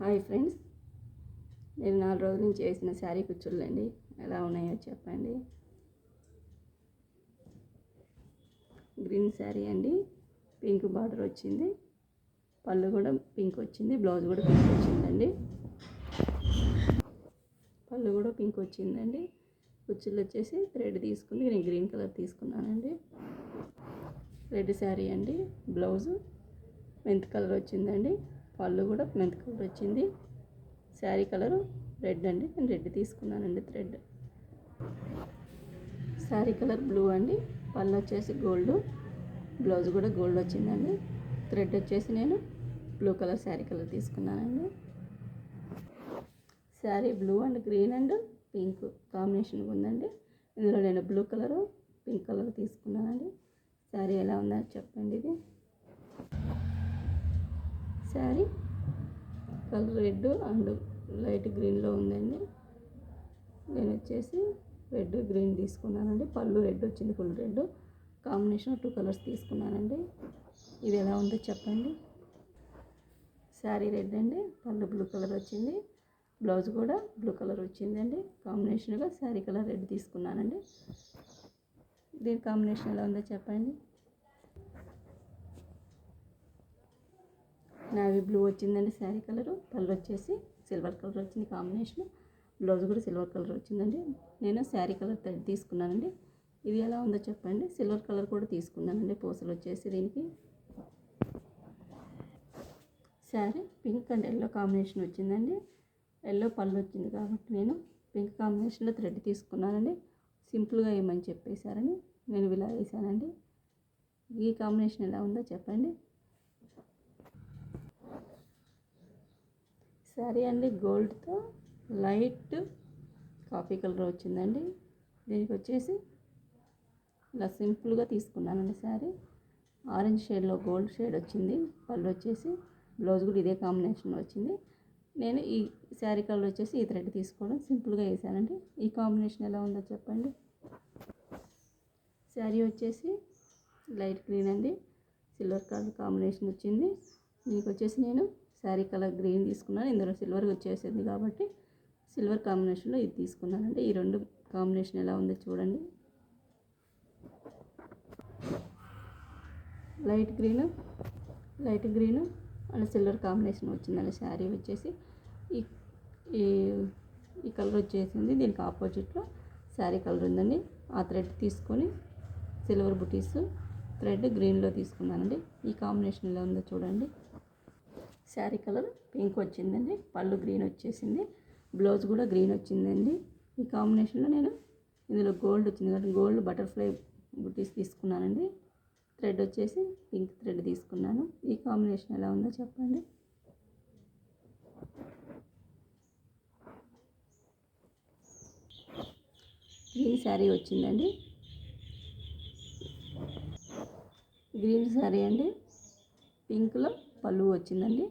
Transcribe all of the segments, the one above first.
Hi friends, నేను 4 రోజుల నుంచి వేసిన శారీ కుచ్చుళ్ళండి. ఎలా ఉన్నాయో చెప్పండి. గ్రీన్ శారీ అండి, పింక్ బార్డర్ వచ్చింది, పళ్ళు కూడా పింక్ వచ్చింది, బ్లౌజ్ కూడా పింక్ వచ్చిందండి. పళ్ళు కూడా పింక్ వచ్చిందండి. కుచ్చుళ్ళు వచ్చేసి థ్రెడ్ తీసుకుని నేను గ్రీన్ కలర్ తీసుకున్నానండి. రెడ్ శారీ అండి, బ్లౌజు మెంత్ కలర్ వచ్చిందండి, పళ్ళు కూడా మెంత్ కలర్ వచ్చింది. శారీ కలరు రెడ్ అండి, నేను రెడ్ తీసుకున్నానండి. థ్రెడ్ శారీ కలర్ బ్లూ అండి, పళ్ళు వచ్చేసి గోల్డ్, బ్లౌజ్ కూడా గోల్డ్ వచ్చిందండి. థ్రెడ్ వచ్చేసి నేను బ్లూ కలర్ శారీ కలర్ తీసుకున్నానండి. Sari blue and green and pink combination ఉందండి. ఇందులో నేను బ్లూ కలరు పింక్ కలర్ తీసుకున్నానండి. శారీ ఎలా ఉందో చెప్పండి. ఇది sari colour red and light గ్రీన్లో ఉందండి. నేను వచ్చేసి రెడ్ గ్రీన్ తీసుకున్నానండి. పళ్ళు రెడ్ వచ్చింది, ఫుల్ రెడ్ కాంబినేషన్ 2 కలర్స్ తీసుకున్నానండి. ఇది ఎలా ఉందో చెప్పండి. శారీ రెడ్ అండి, పళ్ళు బ్లూ కలర్ వచ్చింది, బ్లౌజ్ కూడా బ్లూ కలర్ వచ్చిందండి. కాంబినేషన్గా శారీ కలర్ రెడ్ తీసుకున్నానండి. దీని కాంబినేషన్ ఎలా ఉందో చెప్పండి. నావీ బ్లూ వచ్చిందండి శారీ కలరు, పళ్ళు వచ్చేసి సిల్వర్ కలర్ వచ్చింది కాంబినేషన్, బ్లౌజ్ కూడా సిల్వర్ కలర్ వచ్చిందండి. నేను శారీ కలర్ థ్రెడ్ తీసుకున్నానండి. ఇది ఎలా ఉందో చెప్పండి. సిల్వర్ కలర్ కూడా తీసుకున్నానండి, పూసలు వచ్చేసి దీనికి. Sari pink and yellow combination వచ్చిందండి. ఎల్లో పళ్ళు వచ్చింది కాబట్టి నేను పింక్ కాంబినేషన్లో థ్రెడ్ తీసుకున్నానండి. సింపుల్గా వేయమని చెప్పేశారని నేను ఇలా వేసానండి. ఈ కాంబినేషన్ ఎలా ఉందో చెప్పండి. శారీ అండి గోల్డ్తో లైట్ కాఫీ కలర్ వచ్చిందండి. దీనికి వచ్చేసి ఇలా సింపుల్గా తీసుకున్నానండి. శారీ ఆరెంజ్ షేడ్లో గోల్డ్ షేడ్ వచ్చింది, పళ్ళు వచ్చేసి, బ్లౌజ్ కూడా ఇదే కాంబినేషన్లో వచ్చింది. నేను ఈ శారీ కలర్ వచ్చేసి ఈ థ్రెడ్ తీసుకోవడం సింపుల్గా వేసానండి. ఈ కాంబినేషన్ ఎలా ఉందో చెప్పండి. శారీ వచ్చేసి లైట్ గ్రీన్ అండి, సిల్వర్ కలర్ కాంబినేషన్ వచ్చింది. దీనికి వచ్చేసి నేను శారీ కలర్ గ్రీన్ తీసుకున్నాను. ఇందులో సిల్వర్ వచ్చేసింది కాబట్టి సిల్వర్ కాంబినేషన్లో ఇది తీసుకున్నానండి. ఈ రెండు కాంబినేషన్ ఎలా ఉందో చూడండి. Light green and silver combination వచ్చిందండి. శారీ వచ్చేసి ఈ కలర్ వచ్చేసింది. దీనికి ఆపోజిట్లో శారీ కలర్ ఉందండి. ఆ థ్రెడ్ తీసుకొని సిల్వర్ బుటీస్ థ్రెడ్ గ్రీన్లో తీసుకున్నానండి. ఈ కాంబినేషన్ ఎలా ఉందో చూడండి. శారీ కలర్ పింక్ వచ్చిందండి, పళ్ళు గ్రీన్ వచ్చేసింది, బ్లౌజ్ కూడా గ్రీన్ వచ్చిందండి. ఈ కాంబినేషన్లో నేను ఇందులో గోల్డ్ వచ్చింది కాబట్టి గోల్డ్ బటర్ఫ్లై బుటీస్ తీసుకున్నానండి. థ్రెడ్ వచ్చేసి పింక్ థ్రెడ్ తీసుకున్నాను. ఈ కాంబినేషన్ ఎలా ఉందో చెప్పండి. గ్రీన్ శారీ వచ్చిందండి. గ్రీన్ శారీ అండి, పింక్లో పళ్ళు వచ్చిందండి.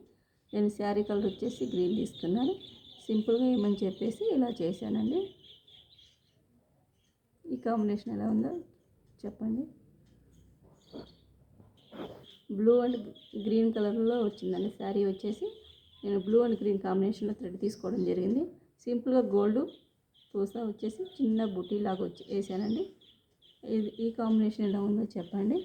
నేను శారీ కలర్ వచ్చేసి గ్రీన్ తీసుకున్నాను. సింపుల్గా ఏమని చెప్పేసి ఇలా చేశానండి. ఈ కాంబినేషన్ ఎలా ఉందో చెప్పండి. బ్లూ అండ్ గ్రీన్ కలర్లో వచ్చిందండి. శారీ వచ్చేసి నేను బ్లూ అండ్ గ్రీన్ కాంబినేషన్లో థ్రెడ్ తీసుకోవడం జరిగింది. సింపుల్గా గోల్డ్ పూస వచ్చేసి చిన్న బుటీ లాగా వేసానండి. ఈ కాంబినేషన్ ఎలా ఉందో చెప్పండి.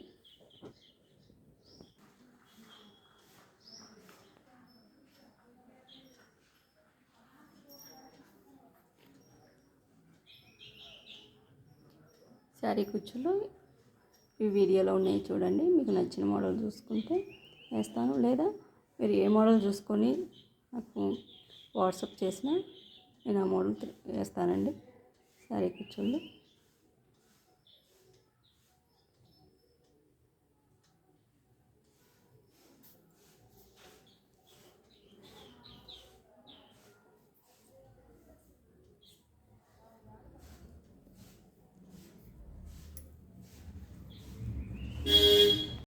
శారీ కుచ్చులు ఈ వీడియోలో ఉన్నాయి చూడండి. మీకు నచ్చిన మోడల్ చూసుకుంటే వేస్తాను, లేదా మీరు ఏ మోడల్ చూసుకొని నాకు వాట్సాప్ చేసినా నేను ఆ మోడల్ వేస్తానండి. శారీ కుచ్చులు